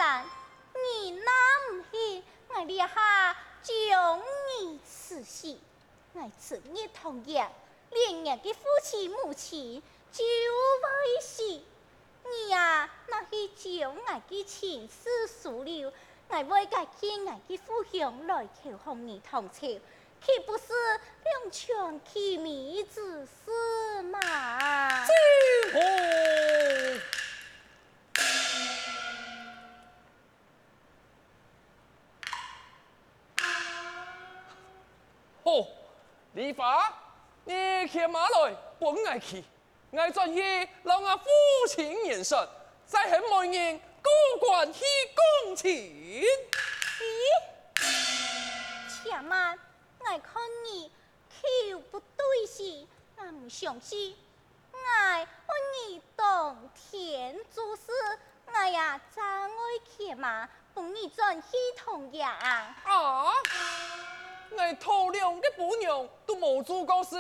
山，你那唔去，我立下将你赐死，我此日同样，连日的父亲母亲就会死。你呀，那是将我的情丝疏留，我为家见我的父兄来求红你同朝，岂不是两全其美之事嘛？金红，好，李发，你骑马来本我去，我转去让我父亲言说，再向每人高官去公请。咦，且慢，我看你口不对时，我唔相信。我你当天做事，我呀真爱骑马，帮你转去同样。啊！我头两个姑娘都冇做过事，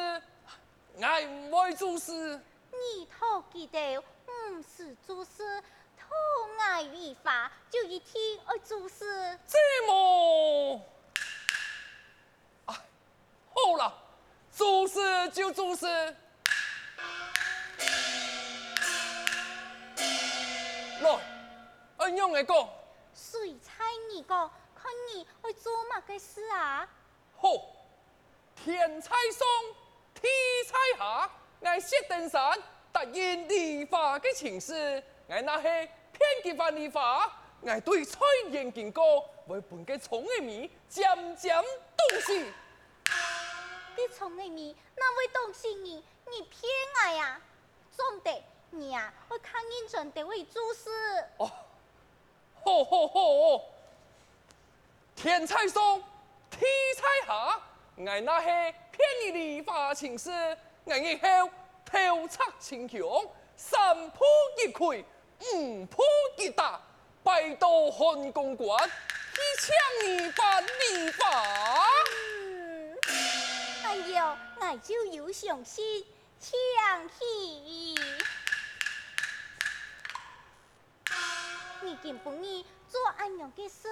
我唔会做事。你头记得唔是做事，头爱立法就一天爱做事。这么，啊，好啦，做事就做事。来，按样来讲，谁猜你个？看你会做乜嘅事啊？好，天才上，地才下，我薛丁山答应理发的情事，我那是偏激犯理发，我对蔡英警告，为本个聪的米渐渐东西。你从里面那位东西你骗我呀？总得你呀，我看认真地为做事。哦，好，天才上，地才下，我那是骗你理发情事，我以后头侧清强，三铺一溃，五铺一打，拜到汉公馆，去抢你办理法。哎呦，我就有相信抢起。你根本你做安样的事，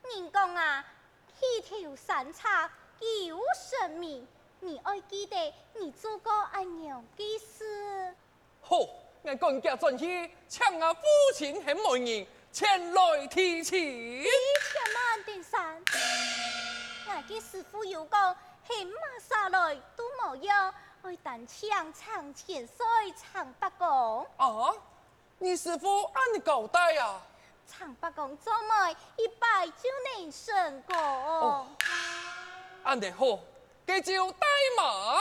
人讲啊，起头三叉救生命。你爱记得你做过安样的事。好，我赶紧转去抢我父亲和媒人前来提亲。你且慢点山，我的师傅有讲，黑马杀来都冇用，爱单枪长千岁长八公。啊，你师傅按你交代啊？长八公做媒一拜就能成功。哦，安尼好，这就带马。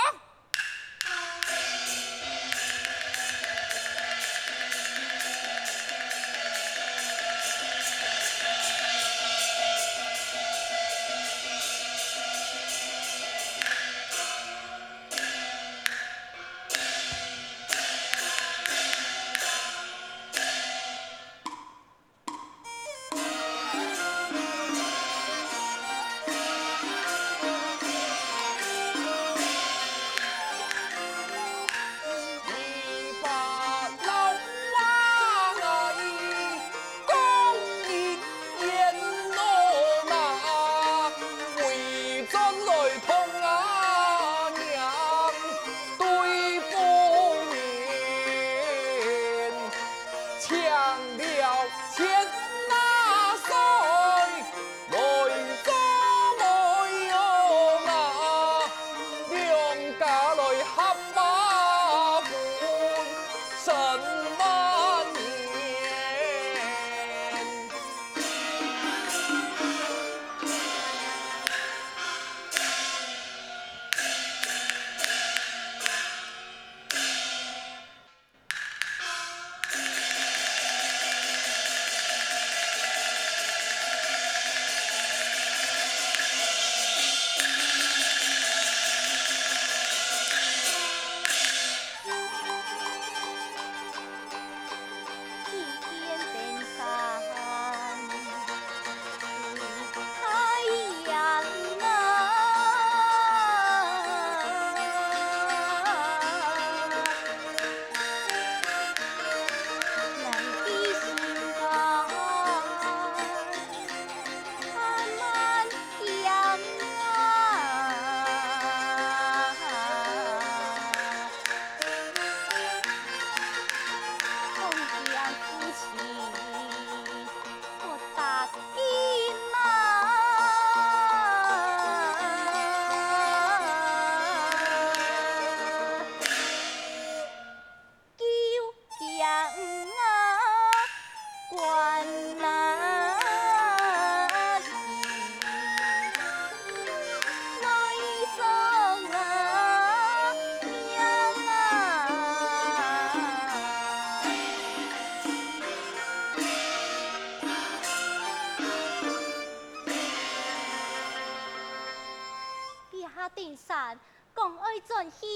饭，讲爱转去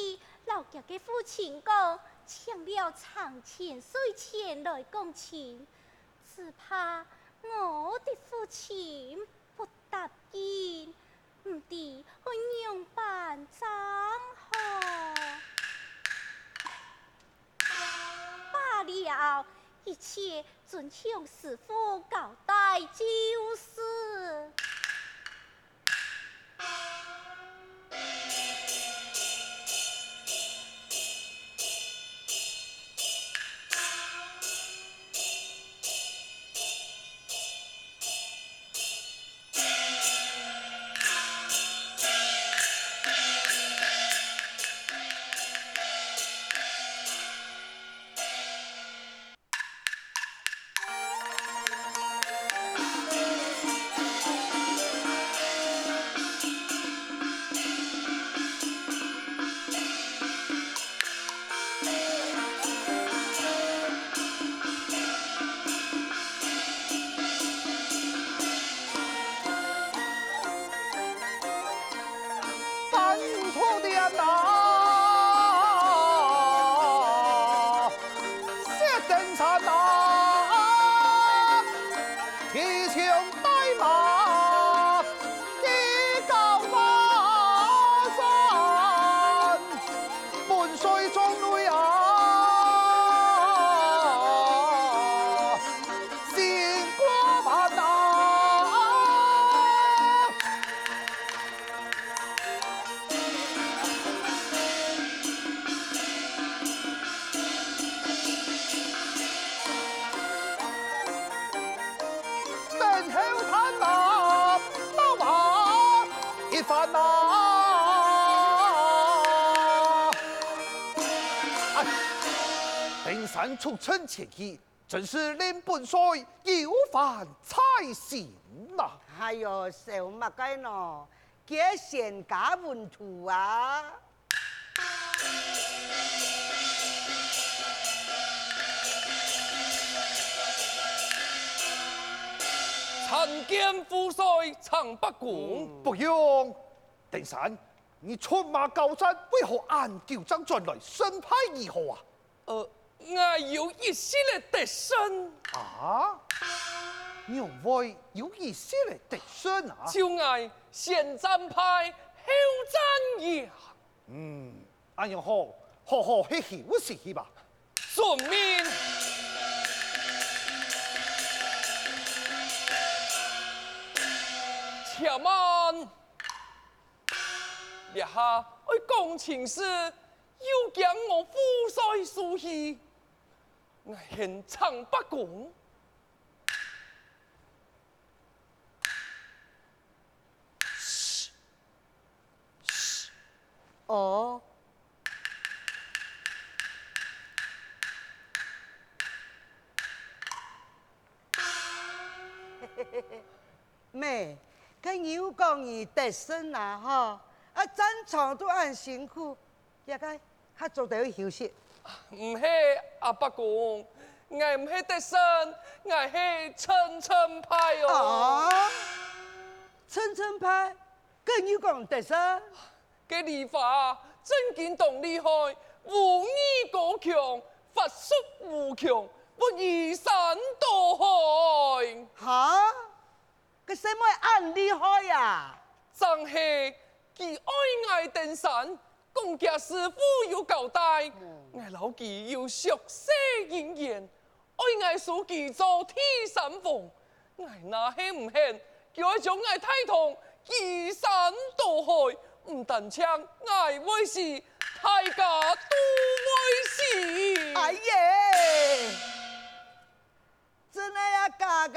老家嘅父亲讲，请了长钱水钱来共情，只怕我的父亲不答应，唔知会样办怎好？罢了，一切遵向师傅交代就是。登山出城前去，真是令本帅有饭才行呐！哎呦，小乜该喏，这闲家文图啊！参见副帅常北公。不用，登山，你出马高山，为何按旧章转来，身派如何啊？我有一些的特身啊，两位有一些的特身啊？就爱先战派后战役。安样好，好好去休息去吧。遵命。且慢，列下为讲情事，又将我夫帅输去。我现场不公。哦，妹，跟牛讲你得胜啊哈！啊，战场都很辛苦，也该他做得休息。唔系阿伯公，我唔系得胜，我系陈陈派哦。啊，陈陈派跟牛讲得胜。嘅理法真劲动厉害，武艺高强，法术无强，不移山倒海。哈？佢使乜咁厉害呀？正係佢愛愛登山，公家師傅有交代，我老記要熟悉應言，愛愛書記做天山鳳，我那係唔肯，叫佢將我太堂移山倒海。唔但唱，愛威是大家都威是。哎呀，真係啊假嘅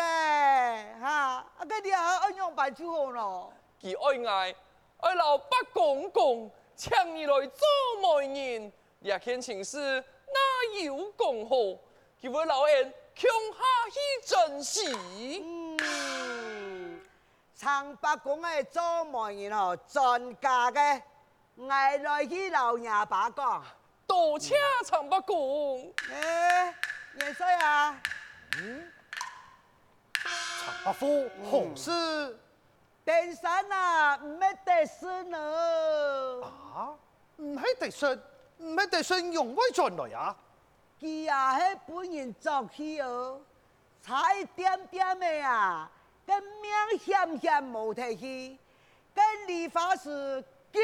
嚇！啊，佢哋係安樣辦就好咯。佢愛老北公公，請你來做媒人，也見情事哪有講好？佢會老人強下去珍惜。長白公嘅做媒人哦，專家嘅，我來去老爺爸講。多謝長北公。元帥啊，常伯父何事？登山啊，唔要得顺哦。啊，唔係得信，唔係得信用威進來啊！佢啊，係本人作起哦，差一點點的啊，跟命險險冇提起，跟理髮師極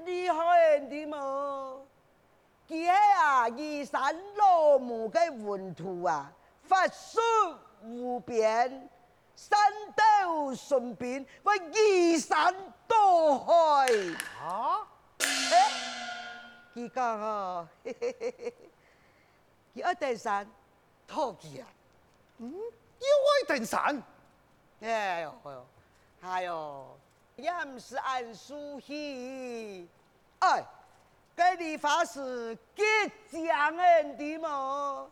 厲害的麼？佢係啊，移山落木嘅雲圖啊，法術無邊，山道順便，我移山倒海。啊，佢講哦，佢愛登山，托佢啊！要威登山，哎呦，哎呦，也唔是按书去，哎，这理发师极讲人的么？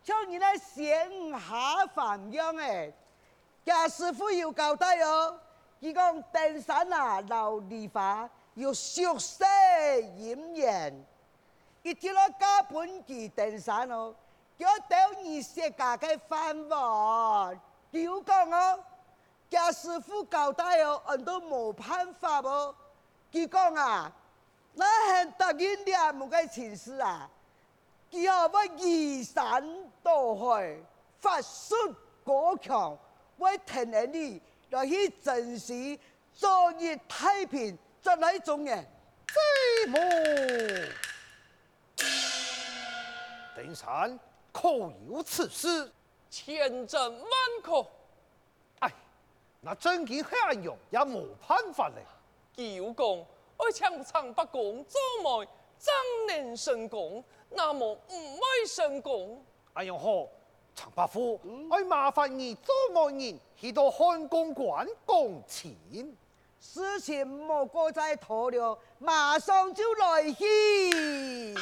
像你那闲下放养诶，家师傅有交代哦，伊讲登山啊，老理发要熟悉严严，伊听了教本地登山哦，叫到你世家嘅饭碗。就讲哦，家师傅交代哦，俺都冇办法哦。佢讲啊，那很答应了冇个情事啊，佢后要移山倒海，法术高强，为天人里来去珍惜昨日太平，再来种人。这么登山可有此事？千真万確，哎，那真見黑暗用也冇辦法嘞。叫講愛搶長不公，做媒爭能成功，那麼唔會成功。哎呀好，陳伯父，我麻煩你做媒人去到漢公館講錢。事情莫過再拖了，馬上就來去。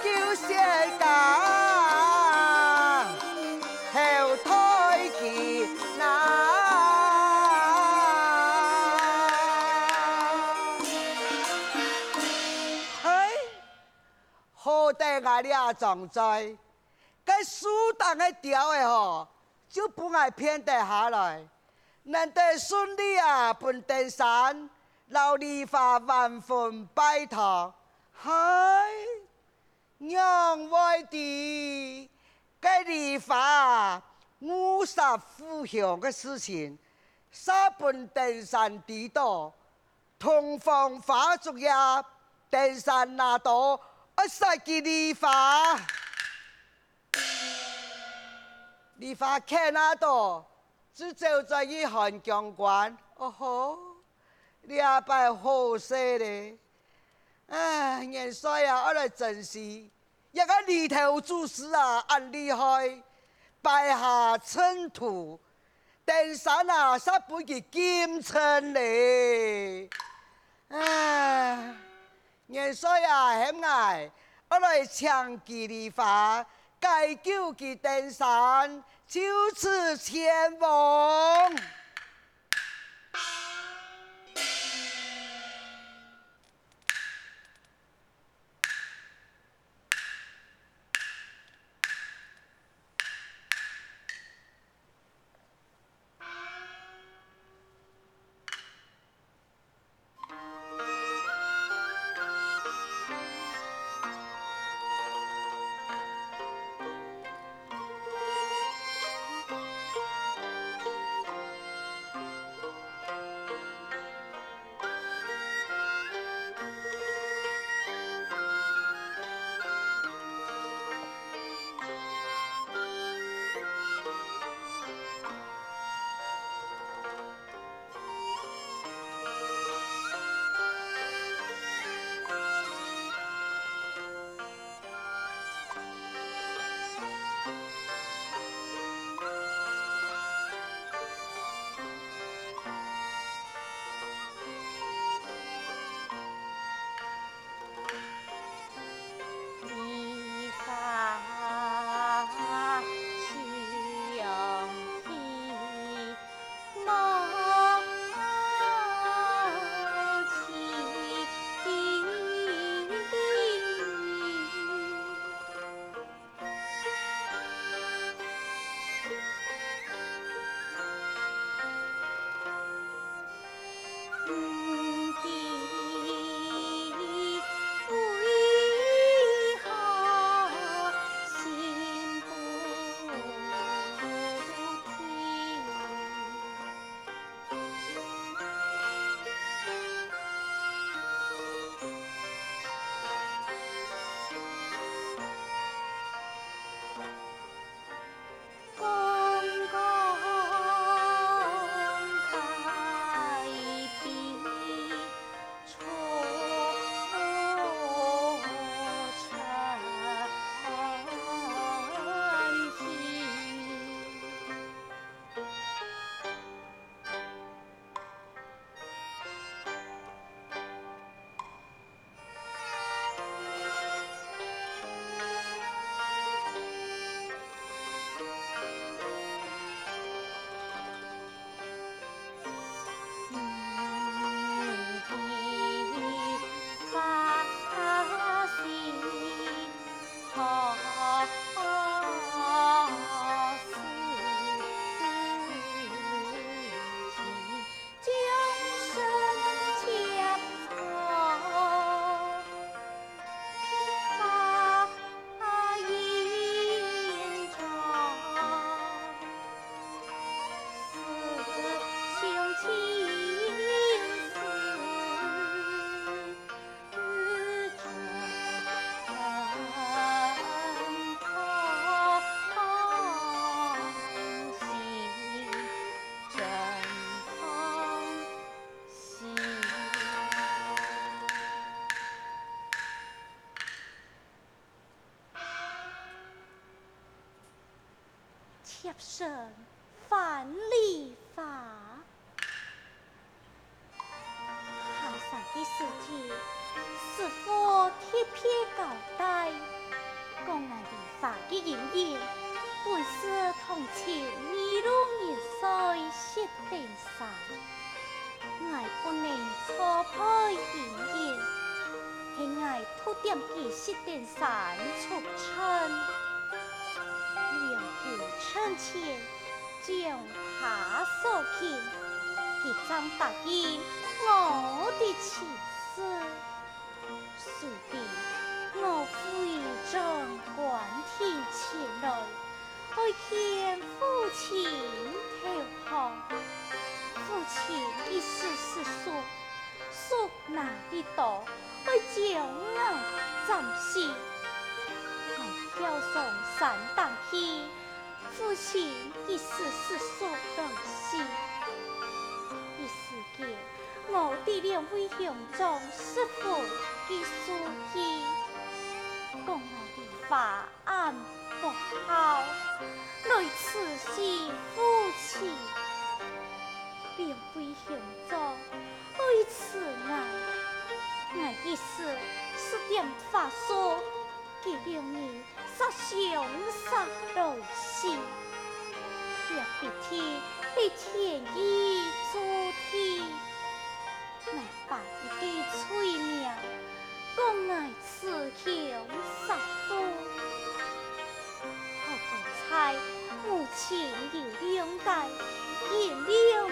叫世間後退期難。哎，好地我倆仲在，該樹當個吊的吼，就不愛偏得下來，難得順利啊，奔登山，老理發萬分拜託，嗨。讓外地嘅理發50富強嘅事情，沙本登山地道，同方法族也登山那度，10幾理發，理發看那度，只走在一漢江關，哦吼，兩擺好些咧。唉，元帥啊，我來珍惜，一個犁頭祖師啊，很厲害，拜下塵土，登山啊，是不給金城嘞。唉，元帥啊，很愛，我來搶吉利法，解救佢登山，就此前往。接受范礼法。下山的时节，师傅贴片交代，讲俺礼法的营业，本是同情一路人水雪顶山，俺不能错配营业，听俺土点几雪顶山出城。趁前将他所见，一张大印我的情事，随便我非正官天前来，爱见父亲投降。父亲一时是说哪里到，爱将我暂时，我跳上山当去。父亲一时是说来时，一时间我的两位兄长师傅的书记，讲我的法案不好，来此是父亲两位兄长爱此我一时是点法说。这两年杀凶杀来时，也别提被天意注天，我把一个催命，讲我此凶杀夫。好个猜母亲有两代，见了我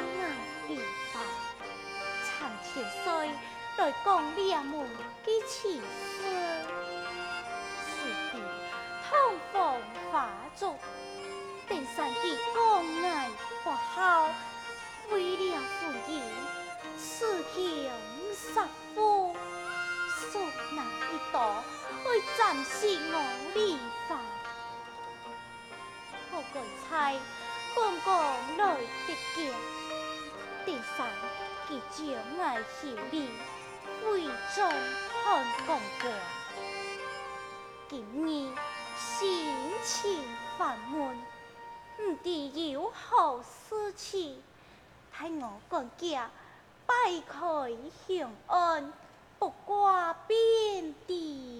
礼法，长千岁来讲两门的奇事。通风法族，登山的讲爱不好，为了夫人，此行杀夫，说那一道会暂时我礼法。我刚才刚刚来得见，登山他将爱修理，为中看公官。今日心情烦闷，唔知有何事情，待我管家摆开相安，不挂边地。